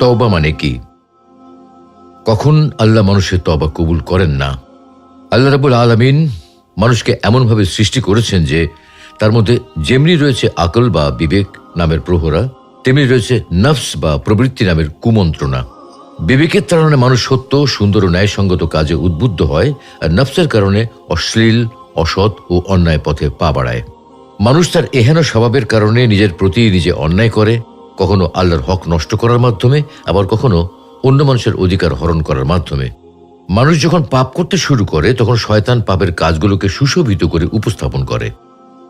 তওবা মানে কি? কখন আল্লাহ মানুষের তওবা কবুল করেন না? আল্লাহ রাব্বুল আলামিন মানুষকে এমনভাবে সৃষ্টি করেছেন যে তার মধ্যে যেমনি রয়েছে আকল বা বিবেক নামের প্রহরা, তেমনি রয়েছে নফস বা প্রবৃত্তি নামের কুমন্ত্রণা। বিবেকের কারণে মানুষ সত্য, সুন্দর ও ন্যায়সঙ্গত কাজে উদ্বুদ্ধ হয়, আর নফসের কারণে অশ্লীল, অসৎ ও অন্যায় পথে পা বাড়ায়। মানুষ তার এহেন স্বভাবের কারণে নিজের প্রতি নিজে অন্যায় করে, কখনো আল্লাহর হক নষ্ট করার মাধ্যমে, আবার কখনো অন্য মানুষের অধিকার হরণ করার মাধ্যমে। মানুষ যখন পাপ করতে শুরু করে তখন শয়তান পাপের কাজগুলোকে সুশোভিত করে উপস্থাপন করে,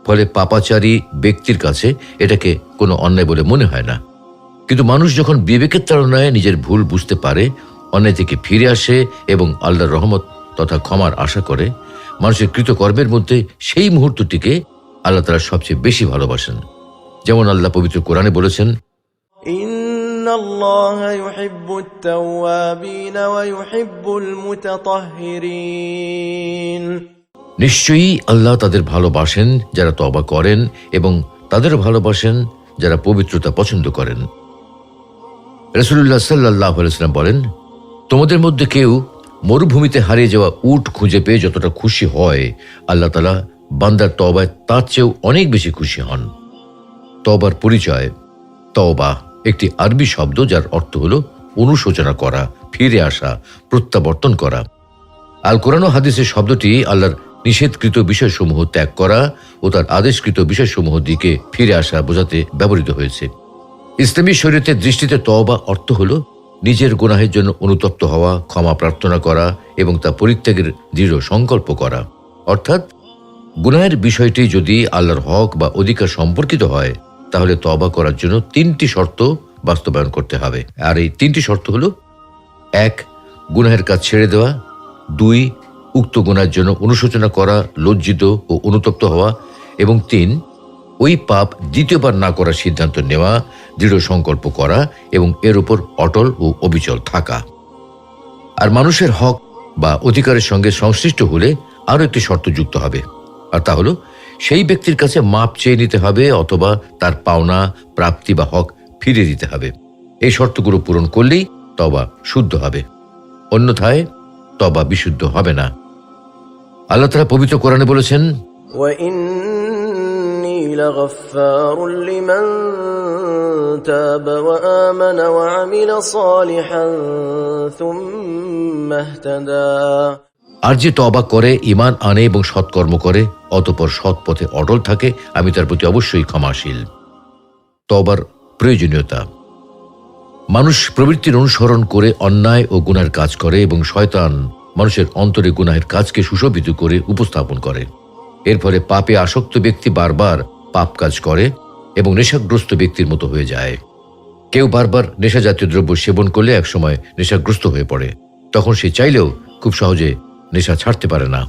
ফলে পাপাচারী ব্যক্তির কাছে এটাকে কোনো অন্যায় বলে মনে হয় না। কিন্তু মানুষ যখন বিবেকের তাড়নায় নিজের ভুল বুঝতে পারে, অন্যায় থেকে ফিরে আসে এবং আল্লাহর রহমত তথা ক্ষমার আশা করে, মানুষের কৃতকর্মের মধ্যে সেই মুহূর্তটিকে আল্লাহ তাআলা সবচেয়ে বেশি ভালোবাসেন। যেমন আল্লাহ পবিত্র কোরআনে বলেছেন, ইন্নাল্লাহা ইউহিব্বুত তাওয়াবিন ওয়া ইউহিব্বুল মুতাতাহহিরিন। নিশ্চয়ই আল্লাহ তাদের ভালোবাসেন যারা তওবা করেন এবং তাদেরও ভালোবাসেন যারা পবিত্রতা পছন্দ করেন। রাসূলুল্লাহ সাল্লাল্লাহু আলাইহি ওয়াসাল্লাম বলেন, তোমাদের মধ্যে কেউ মরুভূমিতে হারিয়ে যাওয়া উট খুঁজে পেয়ে যতটা খুশি হয়, আল্লাহ তাআলা বান্দার তওবায় তার চেয়েও অনেক বেশি খুশি হন। তওবার পরিচয়। তওবা একটি আরবি শব্দ যার অর্থ হল অনুশোচনা করা, ফিরে আসা, প্রত্যাবর্তন করা। আল কোরআন ও হাদিসের শব্দটি আল্লাহর নিষেধকৃত বিষয়সমূহ ত্যাগ করা ও তার আদেশকৃত বিষয়সমূহ দিকে ফিরে আসা বোঝাতে ব্যবহৃত হয়েছে। ইসলামী শরীয়তের দৃষ্টিতে তওবা অর্থ হল নিজের গুনাহের জন্য অনুতপ্ত হওয়া, ক্ষমা প্রার্থনা করা এবং তা পরিত্যাগের দৃঢ় সংকল্প করা। অর্থাৎ গুনাহের বিষয়টি যদি আল্লাহর হক বা অধিকার সম্পর্কিত হয়, তাহলে তওবা করার জন্য 3টি শর্ত বাস্তবায়ন করতে হবে। আর এই 3টি শর্ত হল: 1. গুনাহের কাজ ছেড়ে দেওয়া, 2. উক্ত গুনাহের জন্য অনুশোচনা করা, লজ্জিত ও অনুতপ্ত হওয়া, এবং 3. ওই পাপ দ্বিতীয়বার না করার সিদ্ধান্ত নেওয়া, দৃঢ় সংকল্প করা এবং এর উপর অটল ও অবিচল থাকা। আর মানুষের হক বা অধিকারের সঙ্গে সংশ্লিষ্ট হলে আরও একটি শর্ত যুক্ত হবে, আর তা হল সেই ব্যক্তির কাছে মাপ চেয়ে নিতে হবে অথবা তার পাওনা, প্রাপ্তি বা হক ফিরিয়ে দিতে হবে। এই শর্তগুলো পূরণ করলেই তওবা শুদ্ধ হবে, অন্যথায় তওবা বিশুদ্ধ হবে না। আল্লাহ তাআলা পবিত্র কোরআনে বলেছেন, ওয়া ইন্নী লাগাফফারুল লিমান তাবা ওয়া আমানা ওয়া আমিলা সালিহান সুম্মা ইহতাদা। আর যে তওবা করে, ঈমান আনে এবং সৎকর্ম করে, অতঃপর সৎ পথে অটল থাকে, আমি তার প্রতি অবশ্যই ক্ষমাশীল। তওবার প্রয়োজনীয়তা। মানুষ প্রবৃত্তির অনুসরণ করে অন্যায় ও গুনাহের কাজ করে এবং শয়তান মানুষের অন্তরে গুনাহের কাজকে সুশোভিত করে উপস্থাপন করে। এর ফলে পাপে আসক্ত ব্যক্তি বারবার পাপ কাজ করে এবং নেশাগ্রস্ত ব্যক্তির মতো হয়ে যায়। কেউ বারবার নেশা জাতীয় দ্রব্য সেবন করলে একসময় নেশাগ্রস্ত হয়ে পড়ে, তখন সে চাইলেও খুব সহজে নেশা ছাড়তে পারে না।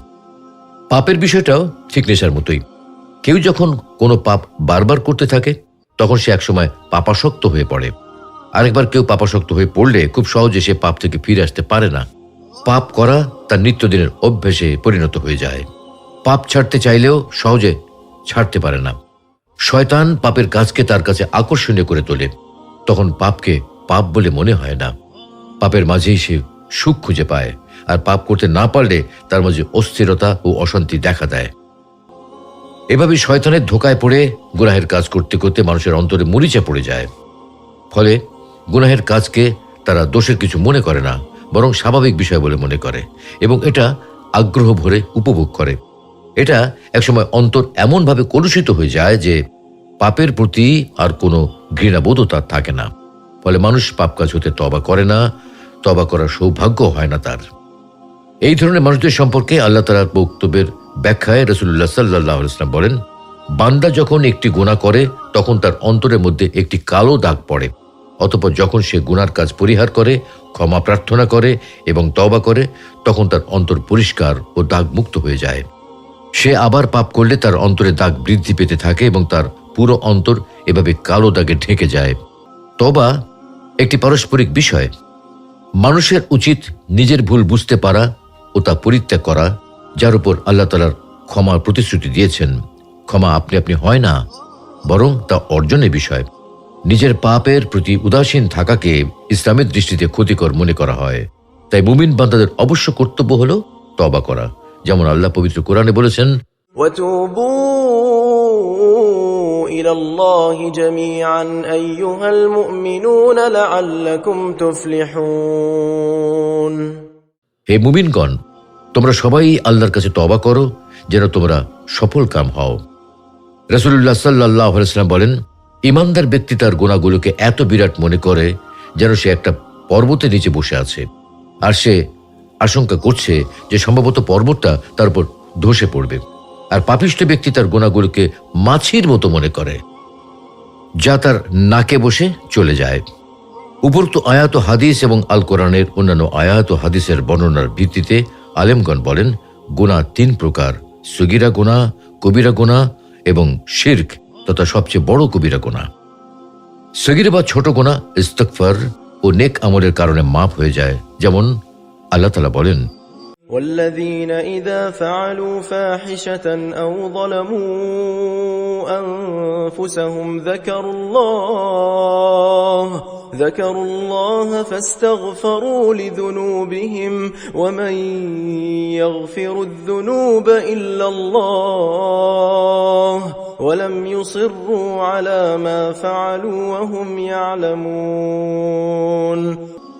পাপের বিষয়টাও ঠিক নেশার মতোই। কেউ যখন কোনো পাপ বারবার করতে থাকে তখন সে একসময় পাপাসক্ত হয়ে পড়ে। আরেকবার কেউ পাপাসক্ত হয়ে পড়লে খুব সহজে সে পাপ থেকে ফিরে আসতে পারে না। পাপ করা তার নিত্যদিনের অভ্যেসে পরিণত হয়ে যায়। পাপ ছাড়তে চাইলেও সহজে ছাড়তে পারে না। শয়তান পাপের কাজকে তার কাছে আকর্ষণীয় করে তোলে, তখন পাপকে পাপ বলে মনে হয় না। পাপের মাঝেই সে সুখ খুঁজে পায়, আর পাপ করতে না পারলে তার মাঝে অস্থিরতা ও অশান্তি দেখা দেয়। এভাবে শয়তানের ধোকায় পড়ে গুনাহের কাজ করতে করতে মানুষের অন্তরে মরিচা পড়ে যায়। ফলে গুনাহের কাজকে তারা দোষের কিছু মনে করে না, বরং স্বাভাবিক বিষয় বলে মনে করে এবং এটা আগ্রহ ভরে উপভোগ করে। এটা একসময় অন্তর এমনভাবে কলুষিত হয়ে যায় যে পাপের প্রতি আর কোনো ঘৃণাবোধও তার থাকে না। ফলে মানুষ পাপ কাজ হতে তওবা করে না, তওবা করার সৌভাগ্য হয় না তার। এই ধরনের মানুষদের সম্পর্কে আল্লাহ তাআলার বক্তব্যের ব্যাখ্যায় রাসূলুল্লাহ সাল্লাল্লাহু আলাইহি ওয়াসাল্লাম বলেন, বান্দা যখন একটি গুনাহ করে তখন তার অন্তরের মধ্যে একটি কালো দাগ পড়ে। অতঃপর যখন সে গুনার কাজ পরিহার করে, ক্ষমা প্রার্থনা করে এবং তওবা করে, তখন তার অন্তর পরিষ্কার ও দাগ মুক্ত হয়ে যায়। সে আবার পাপ করলে তার অন্তরে দাগ বৃদ্ধি পেতে থাকে এবং তার পুরো অন্তর এভাবে কালো দাগে ঢেকে যায়। তওবা একটি পারস্পরিক বিষয়। মানুষের উচিত নিজের ভুল বুঝতে পারা ও তা পরিত্যাগ করা, যার উপর আল্লাহ তাআলার ক্ষমার প্রতিশ্রুতি দিয়েছেন। ক্ষমা আপনি আপনি হয় না, বরং তা অর্জনের বিষয়। নিজের পাপের প্রতি উদাসীন থাকাকে ইসলামের দৃষ্টিতে ক্ষতিকর মনে করা হয়। তাই মুমিন বান্দাদের অবশ্য কর্তব্য হলো তওবা করা। যেমন আল্লাহ পবিত্র কোরআনে বলেছেন, وتوبوا إلى الله جميعا أيها المؤمنون لعلكم تفلحون। হে মুমিনগণ, তোমরা সবাই আল্লাহর কাছে তওবা করো যেন তোমরা সফল কাম হও। রাসূলুল্লাহ সাল্লাল্লাহু আলাইহি ওয়াসাল্লাম বলেন, ঈমানদার ব্যক্তি তার গুনাহগুলোকে এত বিরাট মনে করে যেন সে একটা পর্বতের নিচে বসে আছে, আর সে আশঙ্কা করছে যে সম্ভবত পর্বতটা তার উপর ধসে পড়বে। আর পাপিষ্ঠ ব্যক্তি তার গুনাহগুলোকে মাছির মতো মনে করে, যা তার নাকে বসে চলে যায়। উপরোক্ত আয়াত ও হাদিস এবং আল কোরআনের অন্যান্য আয়াত ও হাদিসের বর্ণনার ভিত্তিতে আলেমগণ বলেন, গুনাহ 3 প্রকার: সগীরা গুনাহ, কবিরা গুনাহ এবং শিরক তথা সবচেয়ে বড় কবিরা গুনাহ। সগীরা বা ছোট গুনাহ ইস্তিগফার ও নেক আমলের কারণে মাফ হয়ে যায়। যেমন আল্লাহ তাআলা বলেন, والذين إذا فعلوا فاحشة أو ظلموا أنفسهم ذكروا الله فاستغفروا لذنوبهم ومن يغفر الذنوب إلا الله ولم يصروا على ما فعلوا وهم يعلمون।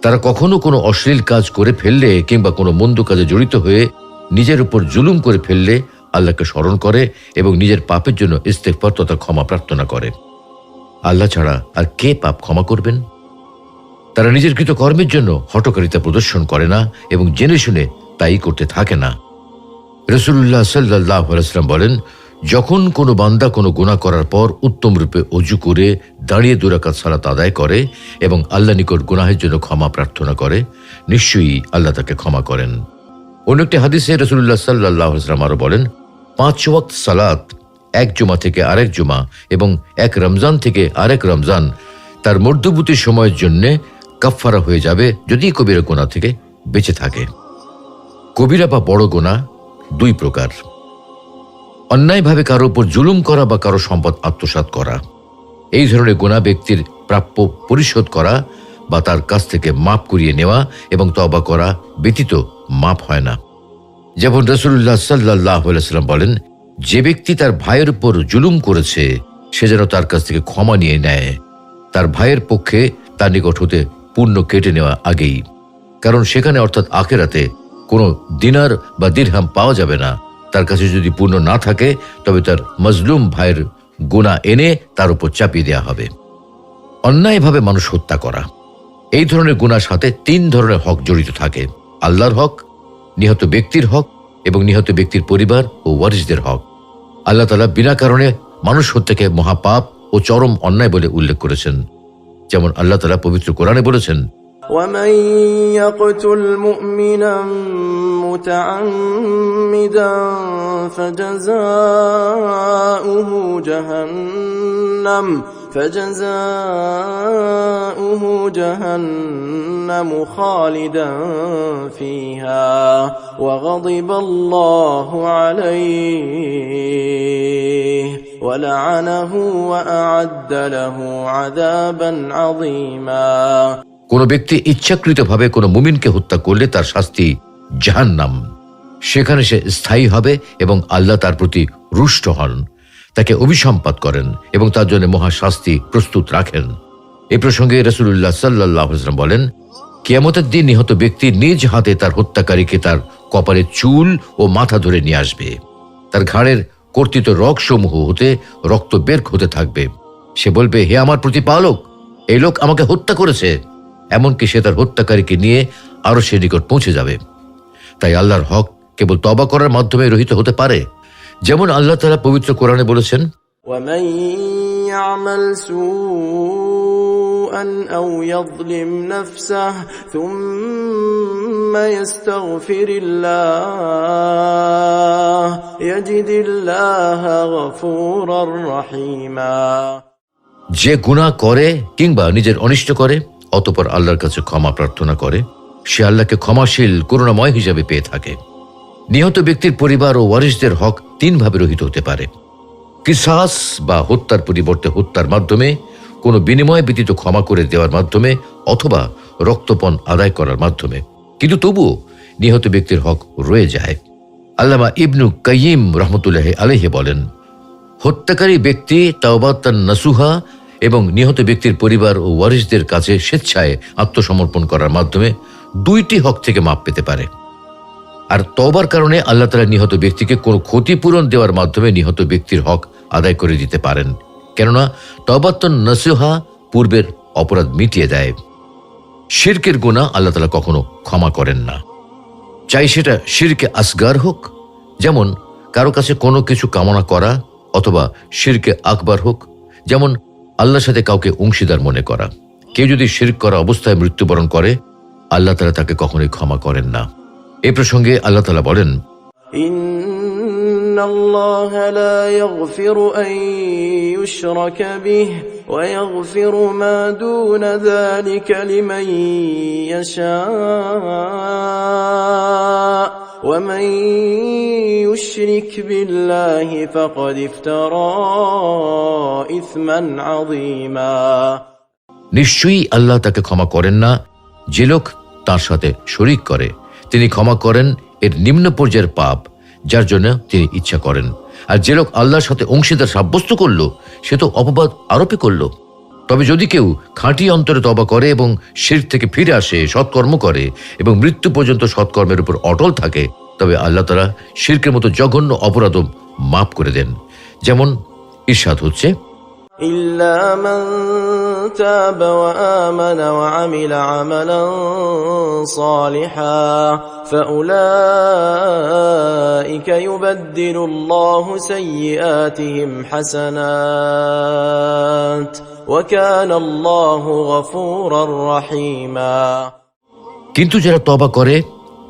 তারা কখনো কোনো অশ্লীল কাজ করে ফেললে কিংবা কোনো মন্দ কাজে জড়িত হয়ে নিজের উপর জুলুম করে ফেললে আল্লাহকে স্মরণ করে এবং নিজের পাপের জন্য ইস্তেগফার তথা ক্ষমা প্রার্থনা করে। আল্লাহ ছাড়া আর কে পাপ ক্ষমা করবেন? তারা নিজের কৃত কর্মের জন্য হঠকারিতা প্রদর্শন করে না এবং জেনে শুনে তাই করতে থাকে না। রাসূলুল্লাহ সাল্লাল্লাহু আলাইহি ওয়াসাল্লাম বলেন, যখন কোনো বান্দা কোনো গুনাহ করার পর উত্তম রূপে ওযু করে দাঁড়িয়ে 2 রাকাত সালাত আদায় করে এবং আল্লাহর নিকট গুনাহের জন্য ক্ষমা প্রার্থনা করে, নিশ্চয়ই আল্লাহ তাকে ক্ষমা করেন। অন্য একটি হাদিসে রাসূলুল্লাহ সাল্লাল্লাহু আলাইহি ওয়াসাল্লাম আরো বলেন, 5 ওয়াক্ত সালাত এক জুমা থেকে আরেক জুমা এবং এক রমজান থেকে আরেক রমজান তার মধ্যবর্তী সময়ের জন্য কাফফারা হয়ে যাবে যদি কবিরা গুনাহ থেকে বেঁচে থাকে। কবিরা বা বড় গুনাহ 2 প্রকার: অন্যায়ভাবে কারো উপর জুলুম করা বা কারো সম্পদ আত্মসাৎ করা। এই ধরনের গুনাহ ব্যক্তির প্রাপ্য পরিশোধ করা বা তার কাছ থেকে মাপ করিয়ে নেওয়া এবং তওবা করা ব্যতীত মাপ হয় না। যেমন রাসূলুল্লাহ সাল্লাল্লাহু আলাইহি ওয়াসাল্লাম বলেন, যে ব্যক্তি তার ভাইয়ের উপর জুলুম করেছে সে যেন তার কাছ থেকে ক্ষমা নিয়ে নেয়, তার ভাইয়ের পক্ষে তার নিকট হতে পুণ্য কেটে নেওয়া আগেই। কারণ সেখানে অর্থাৎ আখিরাতে কোনো দিনার বা দিরহাম পাওয়া যাবে না। তার কাছে যদি পুণ্য না থাকে তবে তার মজলুম ভাইয়ের গুনাহ এনে তার উপর চাপিয়ে দেওয়া হবে। অন্যায়ভাবে মানুষ হত্যা করা, এই ধরনের গুনার সাথে 3 ধরনের হক জড়িত থাকে: আল্লাহর হক, নিহত ব্যক্তির হক এবং নিহত ব্যক্তির পরিবার ও ওয়ারিসদের হক। আল্লাহ তাআলা বিনা কারণে মানুষ হত্যাকে মহাপাপ ও চরম অন্যায় বলে উল্লেখ করেছেন। যেমন আল্লাহ তাআলা পবিত্র কোরআনে বলেছেন, ومن يقتل مؤمنا متعمدا فجزاؤه جهنم خالدا فيها وغضب الله عليه ولعنه وأعد له عذابا عظيما। কোন ব্যক্তি ইচ্ছাকৃতভাবে কোনো মুমিনকে হত্যা করলে তার শাস্তি জাহান্নাম, সেখানে সে স্থায়ী হবে এবং আল্লাহ তার প্রতি রুষ্ট হন, তাকে অভিসম্পাত করেন এবং তার জন্য মহাশাস্তি প্রস্তুত রাখেন। এই প্রসঙ্গে রাসূলুল্লাহ সাল্লাল্লাহু আলাইহি ওয়াসাল্লাম বলেন, কিয়ামতের দিন নিহত ব্যক্তি নিজ হাতে তার হত্যাকারীকে তার কপালের চুল ও মাথা ধরে নিয়ে আসবে। তার ঘাড়ের কর্তিত রগসমূহ হতে রক্ত বের হতে থাকবে। সে বলবে, হে আমার প্রতিপালক, এই লোক আমাকে হত্যা করেছে। এমনকি সে তার হত্যাকারীকে নিয়ে আরো সে নিকট পৌঁছে যাবে। তাই আল্লাহর হক কেবল তওবা করার মাধ্যমে রহিত হতে পারে। যেমন আল্লাহ তাআলা পবিত্র কোরআনে বলেছেন, ومن يعمل سوءا أو يظلم نفسه ثم يستغفر الله يجد الله غفورا رحيما। যে গুনাহ করে কিংবা নিজের অনিষ্ট করে অতঃপর আল্লাহর কাছে ক্ষমা প্রার্থনা করে, সে আল্লাহকে ক্ষমাশীল করুণাময় হিসাবে পেয়ে থাকে। নিহত ব্যক্তির পরিবার ও ওয়ারিসদের হক 3 ভাবে রহিত হতে পারে: কিসাস বা হত্যার পরিবর্তে হত্যার মাধ্যমে, কোনো বিনিময় ব্যতীত ক্ষমা করে দেওয়ার মাধ্যমে অথবা রক্তপণ আদায় করার মাধ্যমে। কিন্তু তবুও নিহত ব্যক্তির হক রয়ে যায়। আল্লামা ইবনু কাইয়িম রহমতুল্লাহ আলাইহি বলেন, হত্যাকারী ব্যক্তি তাওবাতান নাসুহা এবং নিহত ব্যক্তির পরিবার ও ওয়ারিসদের কাছে স্বেচ্ছায় আত্মসমর্পণ করার মাধ্যমে 2টি হক থেকে মাপ পেতে পারে। আর তওবার কারণে আল্লাহ তাআলা নিহত ব্যক্তিকে কোনো ক্ষতিপূরণ দেওয়ার মাধ্যমে নিহত ব্যক্তির হক আদায় করে দিতে পারেন, কেননা তাওবাতুন নাসুহা পূর্বের অপরাধ মিটিয়ে দেয়। শিরকের গুনাহ আল্লাহ তাআলা কখনো ক্ষমা করেন না, চাই সেটা শিরকে আসগার হোক, যেমন কারো কাছে কোনো কিছু কামনা করা, অথবা শিরকে আকবার হোক, যেমন আল্লাহর সাথে কাউকে অংশীদার মনে করা। কেউ যদি শিরক করা অবস্থায় মৃত্যুবরণ করে, আল্লাহ তাআলা তাকে কখনোই ক্ষমা করেন না। এ প্রসঙ্গে আল্লাহ তাআলা বলেন, ইন্নাল্লাহা লা ইয়াগফিরু আন ইউশরাকা বিহি ওয়া ইয়াগফিরু মা দুনা যালিকা লিমান ইয়াশা ওয়া মান ইউশরিক বিল্লাহি ফাকাদ ইফতারা ইসমান আযীমা। নিশ্চয়ই আল্লাহ তাকে ক্ষমা করেন না যে লোক তার সাথে শরীক করে। তিনি ক্ষমা করেন এর নিম্ন পর্যায়ের পাপ, যার জন্য তিনি ইচ্ছা করেন। আর যে লোক আল্লাহর সাথে অংশীদার সাব্যস্ত করল, সে তো অপবাদ আরোপই করল। তবে যদি কেউ খাঁটি অন্তরে তওবা করে এবং শিরক থেকে ফিরে আসে, সৎকর্ম করে এবং মৃত্যু পর্যন্ত সৎকর্মের উপর অটল থাকে, তবে আল্লাহ তাআলা শিরকের মতো জঘন্য অপরাধও মাফ করে দেন। যেমন ইরশাদ হচ্ছে, إلا من تاب وآمن وعمل عملا صالحا فأولئك يبدل الله سيئاتهم حسنات وكان الله غفورا رحيما। কিন্তু যারা তওবা করে,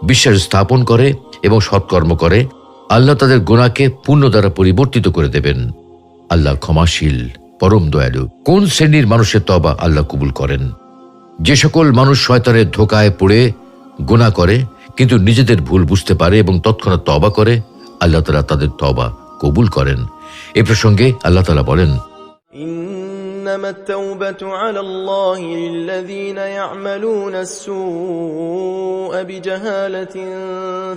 বিশ্বাস স্থাপন করে এবং সৎকর্ম করে, আল্লাহ তাদের গুনাহকে পুণ্য দ্বারা পরিবর্তিত করে দেবেন। আল্লাহ ক্ষমাশীল, পরম দয়ালু। কোন শ্রেণীর মানুষের তওবা আল্লাহ কবুল করেন? যে সকল মানুষ শয়তানের ধোঁকায় পড়ে গুনাহ করে কিন্তু নিজেদের ভুল বুঝতে পারে এবং তৎক্ষণাৎ তওবা করে, আল্লাহ তাআলা তাদের তওবা কবুল করেন। এ প্রসঙ্গে আল্লাহ তাআলা বলেন, إنما التوبة على الله للذين يعملون السوء بجهالة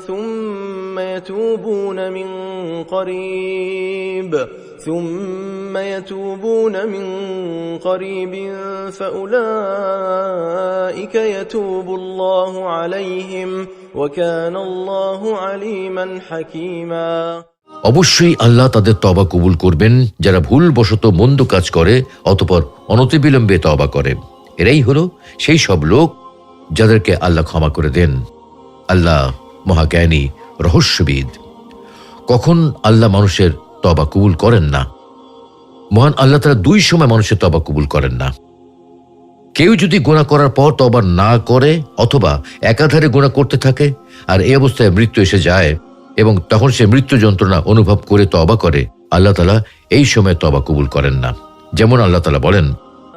ثم يتوبون من قريب فأولئك يتوب الله عليهم وكان الله عليما حكيما। অবশ্যই আল্লাহ তাদের তওবা কবুল করবেন যারা ভুলবশত মন্দ কাজ করে অতঃপর অনতিবিলম্বে তওবা করে। এরাই হলো সেই সব লোক যাদেরকে আল্লাহ ক্ষমা করে দেন। আল্লাহ মহাজ্ঞানী, রহস্যবিদ। কখন আল্লাহ মানুষের তওবা কবুল করেন না? মহান আল্লাহ তাআলা 2 সময় মানুষের তওবা কবুল করেন না। কেউ যদি গুনাহ করার পর তওবা না করে অথবা একাধারে গুনাহ করতে থাকে আর এই অবস্থায় মৃত্যু এসে যায় এবং তখন সে মৃত্যু যন্ত্রণা অনুভব করে তওবা করে, আল্লাহ তাআলা এই সময় তওবা কবুল করেন না। যেমন আল্লাহ তাআলা বলেন,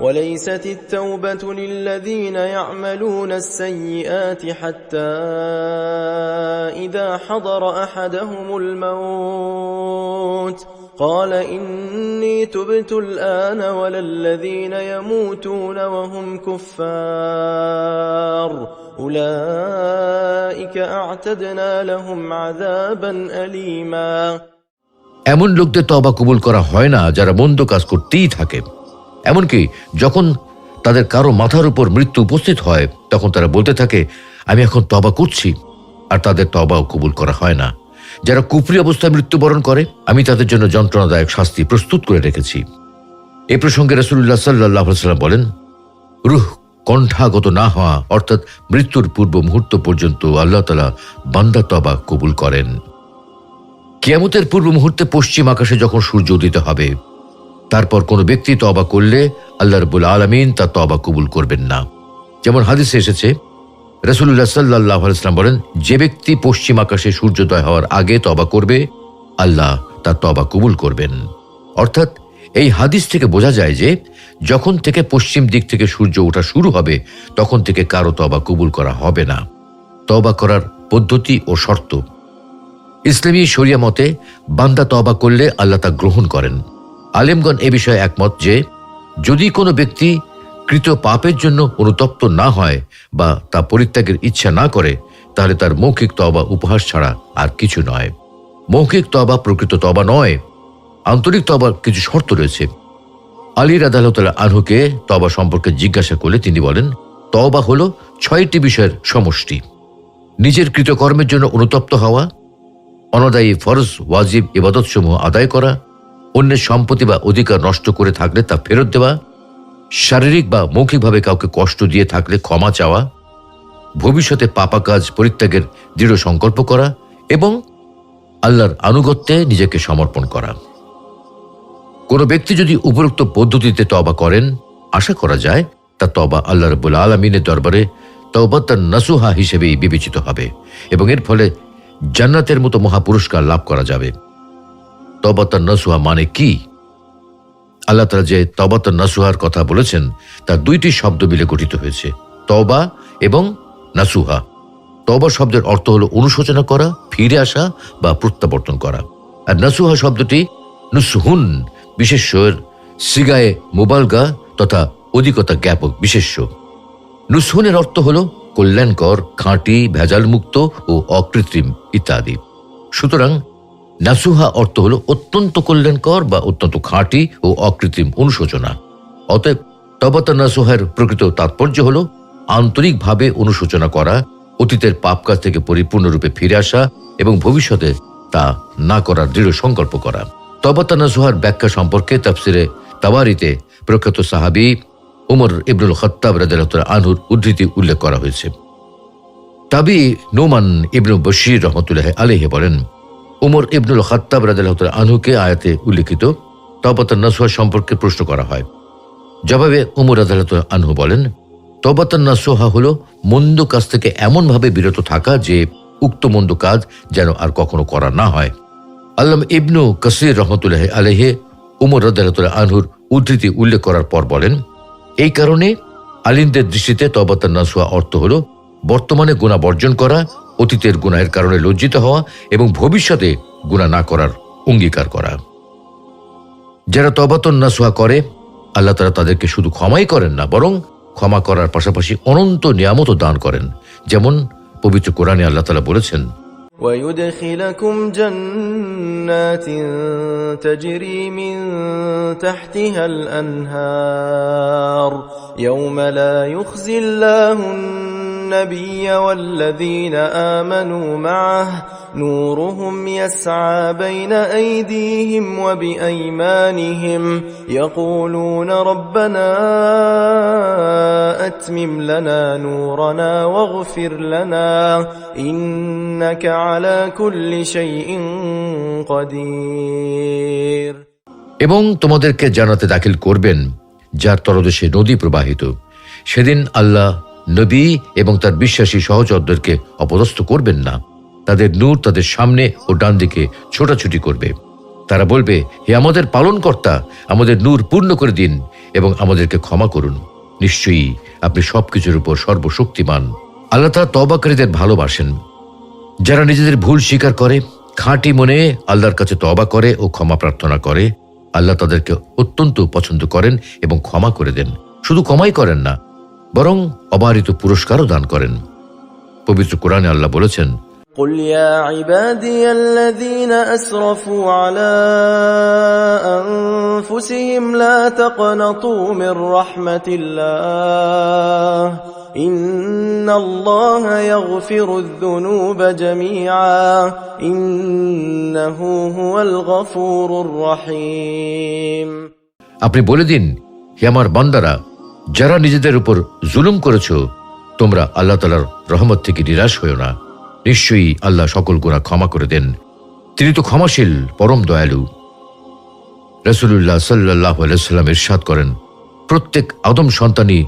وليست التوبة للذين يعملون السيئات حتى إذا حضر أحدهم الموت قال إني تبت الآن ولا الذين يموتون وهم كفار أولئك أعتدنا لهم عذابا أليما। এমন লোকদের তওবা কবুল করা হয় না যারা মন্দ কাজ করতেই থাকে। এমনকি যখন তাদের কারো মাথার উপর মৃত্যু উপস্থিত হয় তখন তারা বলতে থাকে, আমি এখন তওবা করছি, আর তাদের তওবাও কবুল করা হয় না। যারা কুফরি অবস্থায় মৃত্যুবরণ করে, আমি তাদের জন্য যন্ত্রণাদায়ক শাস্তি প্রস্তুত করে রেখেছি। এ প্রসঙ্গে রাসূলুল্লাহ সাল্লাল্লাহু আলাইহি ওয়াসাল্লাম বলেন, রূহ কণ্ঠাগত না হওয়া অর্থাৎ মৃত্যুর পূর্ব মুহূর্ত পর্যন্ত আল্লাহ তাআলা বান্দার তওবা কবুল করেন। কিয়ামতের পূর্ব মুহূর্তে পশ্চিম আকাশে যখন সূর্য উদিত হবে, তারপর কোনো ব্যক্তি তওবা করলে আল্লাহ রাব্বুল আলামিন তার তওবা কবুল করবেন না। যেমন হাদিসে এসেছে, রাসূলুল্লাহ সাল্লাল্লাহু আলাইহি ওয়াসাল্লাম বলেন, যে ব্যক্তি পশ্চিম আকাশে সূর্যোদয় হওয়ার আগে তওবা করবে, আল্লাহ তার তওবা কবুল করবেন। অর্থাৎ এই হাদিস থেকে বোঝা যায় যে যখন থেকে পশ্চিম দিক থেকে সূর্য ওঠা শুরু হবে তখন থেকে কারো তওবা কবুল করা হবে না। তওবা করার পদ্ধতি ও শর্ত। ইসলামী শরিয়া মতে বান্দা তওবা করলে আল্লাহ তা গ্রহণ করেন। আলেমগণ এ বিষয়ে একমত যে যদি কোনো ব্যক্তি কৃত পাপের জন্য অনুতপ্ত না হয় বা তা পরিত্যাগের ইচ্ছা না করে, তাহলে তার মৌখিক তওবা উপহাস ছাড়া আর কিছু নয়। মৌখিক তওবা প্রকৃত তওবা নয়। আন্তরিক তওবার কিছু শর্ত রয়েছে। আলী রাদিয়াল্লাহু তাআলা আনহুকে তওবা সম্পর্কে জিজ্ঞাসা করলে তিনি বলেন, তওবা হলো 6টি বিষয়ের সমষ্টি। নিজের কৃতকর্মের জন্য অনুতপ্ত হওয়া, অনাদায়ী ফরজ ওয়াজিব ইবাদতসমূহ আদায় করা, অন্যের সম্পত্তি বা অধিকার নষ্ট করে থাকলে তা ফেরত দেওয়া, শারীরিক বা মৌখিকভাবে কাউকে কষ্ট দিয়ে থাকলে ক্ষমা চাওয়া, ভবিষ্যতে পাপা কাজ পরিত্যাগের দৃঢ় সংকল্প করা এবং আল্লাহর আনুগত্যে নিজেকে সমর্পণ করা। কোনো ব্যক্তি যদি উপরোক্ত পদ্ধতিতে তওবা করেন, আশা করা যায় তা তওবা আল্লাহ রাব্বুল আলামিনের দরবারে তওবাতান নাসুহা হিসেবেই বিবেচিত হবে এবং এর ফলে জান্নাতের মতো মহাপুরস্কার লাভ করা যাবে। তওবাতান নাসুহা মানে কি? আল্লাহ তাআলা যে তওবাতান নাসুহার কথা বলেছেন তা 2টি শব্দ মিলে গঠিত হয়েছে, তওবা এবং নাসুহা। তওবা শব্দের অর্থ হলো অনুশোচনা করা, ফিরে আসা বা প্রত্যাবর্তন করা। আর নাসুহা শব্দটি নুসহুন বিশেষ্যের সিগায়ে মুবালগা তথা অধিকতা জ্ঞাপক বিশেষ্য। নুসহুনের অর্থ হলো কল্যাণকর, খাঁটি, ভেজালমুক্ত ও অকৃত্রিম ইত্যাদি। সুতরাং নাসুহা অর্থ হলো অত্যন্ত কল্যাণকর বা অত্যন্ত খাঁটি ও অকৃত্রিম অনুশোচনা। অতএব তওবাতান নাসুহার প্রকৃত তাৎপর্য হলো আন্তরিকভাবে অনুশোচনা করা, অতীতের পাপ কাজ থেকে পরিপূর্ণরূপে ফিরে আসা এবং ভবিষ্যতে তা না করার দৃঢ় সংকল্প করা। তওবাতান নাসুহার ব্যাখ্যা সম্পর্কে তাফসিরে তাবারিতে প্রখ্যাত সাহাবী উমর ইবনুল খাত্তাব রাদিয়াল্লাহু তাআলা আনহুর উদ্ধৃতি উল্লেখ করা হয়েছে। তাবি নোমান ইবনু বশীর রাহমাতুল্লাহি আলাইহি বলেন, উমর ইবনুল খাত্তাব রাদিয়াল্লাহু তাআলা আনহুকে আয়াতে উল্লেখিত তওবাতান নাসুহা সম্পর্কে প্রশ্ন করা হয়। জবাবে উমর রাদিয়াল্লাহু তাআলা আনহু বলেন, তওবাতান নাসুহা হলো মন্দ কাজ থেকে এমনভাবে বিরত থাকা যে উক্ত মন্দ কাজ যেন আর কখনো করা না হয়। আল্লামা ইবনু কাসির রাহমাতুল্লাহি আলাইহি উমর রাদিয়াল্লাহু তাআলা আনহুর উদ্ধৃতি উল্লেখ করার পর বলেন, এই কারণে আলিমদের দৃষ্টিতে তওবাতান নাসুহা অর্থ হলো বর্তমানে গুনাহ বর্জন করা, অতীতের গুনাহের কারণে লজ্জিত হওয়া এবং ভবিষ্যতে গুনাহ না করার অঙ্গীকার করা। যারা তওবাতান নাসুহা করে, আল্লাহ তাআলা তাদেরকে শুধু ক্ষমাই করেন না, বরং ক্ষমা করার পাশাপাশি অনন্ত নিয়ামতও দান করেন। যেমন পবিত্র কোরআনে আল্লাহ তাআলা বলেছেন, ويدخلكم جنات تجري من تحتها الأنهار يوم لا يخزي الله النبي والذين آمنوا معه نورهم يسعى بين أيديهم وبأيمانهم يقولون ربنا أتمم لنا نورنا واغفر لنا إنك على كل شيء قدير। এবং তোমাদেরকে জান্নাতে দাখিল করবেন যার তলদেশে নদী প্রবাহিত। সেদিন আল্লাহ নবী এবং তার বিশ্বাসী সহচরদেরকে অপদস্থ করবেন না। তাদের নূর তাদের সামনে ও ডান দিকে ছোটাছুটি করবে। তারা বলবে, হে আমাদের পালনকর্তা, আমাদের নূর পূর্ণ করে দিন এবং আমাদেরকে ক্ষমা করুন। নিশ্চয়ই আপনি সবকিছুর উপর সর্বশক্তিমান। আল্লাহ তাআলা তওবাকারীদের ভালোবাসেন। যারা নিজেদের ভুল স্বীকার করে, খাঁটি মনে আল্লাহর কাছে তওবা করে ও ক্ষমা প্রার্থনা করে, আল্লাহ তাদেরকে অত্যন্ত পছন্দ করেন এবং ক্ষমা করে দেন। শুধু ক্ষমাই করেন না, বরং অবারিত পুরস্কারও দান করেন। পবিত্র কোরআনে আল্লাহ বলেছেন, قل يا عبادي الذين أسرفوا على أنفسهم لا تقنطوا من رحمة الله إن الله يغفر الذنوب جميعا إنه هو الغفور الرحيم। আপনি বলে দিন, হে আমার বান্দারা, যারা নিজেদের উপর জুলুম করেছ, তোমরা আল্লাহ তাআলার রহমত থেকে নিরাশ হও না। নিশ্চয়ই আল্লাহ সকল গুনাহ ক্ষমা করে দেন। তিনি তো ক্ষমাশীল, পরম দয়ালু। রাসূলুল্লাহ সাল্লাল্লাহু আলাইহি ওয়াসাল্লাম ইরশাদ করেন, প্রত্যেক আদম সন্তানই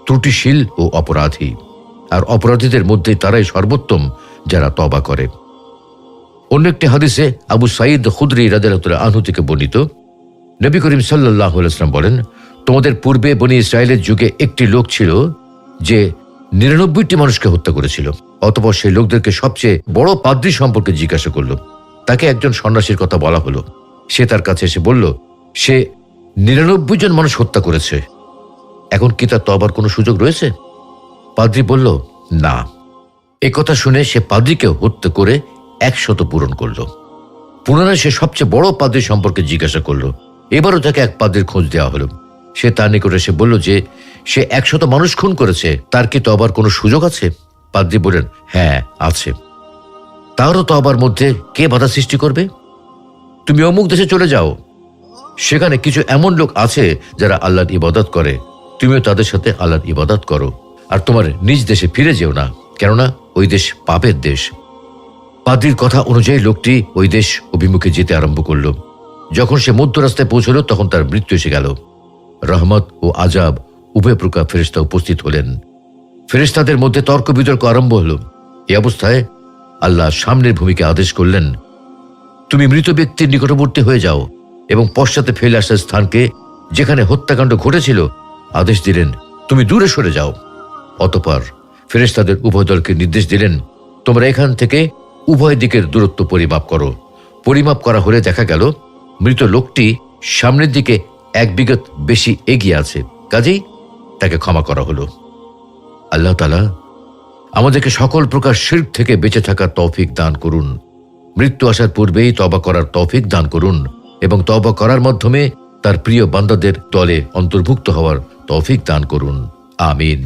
ত্রুটিশীল ও অপরাধী, আর অপরাধীদের মধ্যে তারাই সর্বোত্তম যারা তওবা করে। অন্য একটি হাদিসে আবু সাঈদ খুদরি রাদিয়াল্লাহু তাআলা আনহু থেকে বর্ণিত, নবী করিম সাল্লাল্লাহু আলাইহি ওয়াসাল্লাম বলেন, তোমাদের পূর্বে বনী ইসরায়েলের যুগে একটি লোক ছিল যে 99টি মানুষকে হত্যা করেছিল। অতঃপর সেই লোকদেরকে সবচেয়ে বড় পাদ্রী সম্পর্কে জিজ্ঞাসা করল। তাকে একজন সন্ন্যাসীর কথা বলা হলো। সে তার কাছে এসে বলল, সে 99 জন মানুষ হত্যা করেছে, এখন কি তার তওবার কোনো সুযোগ রয়েছে? পাদ্রী বলল, না। একথা শুনে সে পাদ্রীকে হত্যা করে 100 পূরণ করল। পুনরায় সে সবচেয়ে বড় পাদ্রী সম্পর্কে জিজ্ঞাসা করলো। এবারও তাকে এক পাদ্রীর খোঁজ দেওয়া হলো। সে তার নিকটে এসে বলল যে সে 100 মানুষ খুন করেছে, তার কি তওবার কোনো সুযোগ আছে? পাদ্রী বললেন, হ্যাঁ আছে। তারও তওবার মধ্যে কে বাধা সৃষ্টি করবে? তুমি অমুক দেশে চলে যাও, সেখানে কিছু এমন লোক আছে যারা আল্লাহর ইবাদত করে, তুমিও তাদের সাথে আল্লাহর ইবাদত করো, আর তোমার নিজ দেশে ফিরে যেও না, কেননা ওই দেশ পাপের দেশ। পাদ্রীর কথা অনুযায়ী লোকটি ওই দেশ অভিমুখে যেতে আরম্ভ করল। যখন সে মধ্য রাস্তায় পৌঁছল তখন তার মৃত্যু এসে গেল। রহমত ও আজাব উভয় প্রকার ফেরেশতা উপস্থিত হলেন। ফেরেশতাদের মধ্যে তর্ক বিতর্ক আরম্ভ হল। এই অবস্থায় আল্লাহ সামনের ভূমিকে আদেশ করলেন, তুমি মৃত ব্যক্তির নিকটবর্তী হয়ে যাও এবং পশ্চাতে ফেলে আসা স্থানকে যেখানে হত্যাকাণ্ড ঘটেছিল আদেশ দিলেন, তুমি দূরে সরে যাও। অতঃপর ফেরেশতাদের উভয় দলকে নির্দেশ দিলেন, তোমরা এখান থেকে উভয় দিকের দূরত্ব পরিমাপ করো। পরিমাপ করা হলে দেখা গেল মৃত লোকটি সামনের দিকে 1 বিঘত বেশি এগিয়ে আছে, কাজেই তাকে ক্ষমা করা হলো। আল্লাহ তাআলা আমাদেরকে সকল প্রকার শিরক থেকে বেঁচে থাকার তৌফিক দান করুন। মৃত্যু আসার পূর্বেই তওবা করার তৌফিক দান করুন এবং তওবা করার মাধ্যমে তার প্রিয় বান্দাদের দলে অন্তর্ভুক্ত হওয়ার তৌফিক দান করুন। আমিন।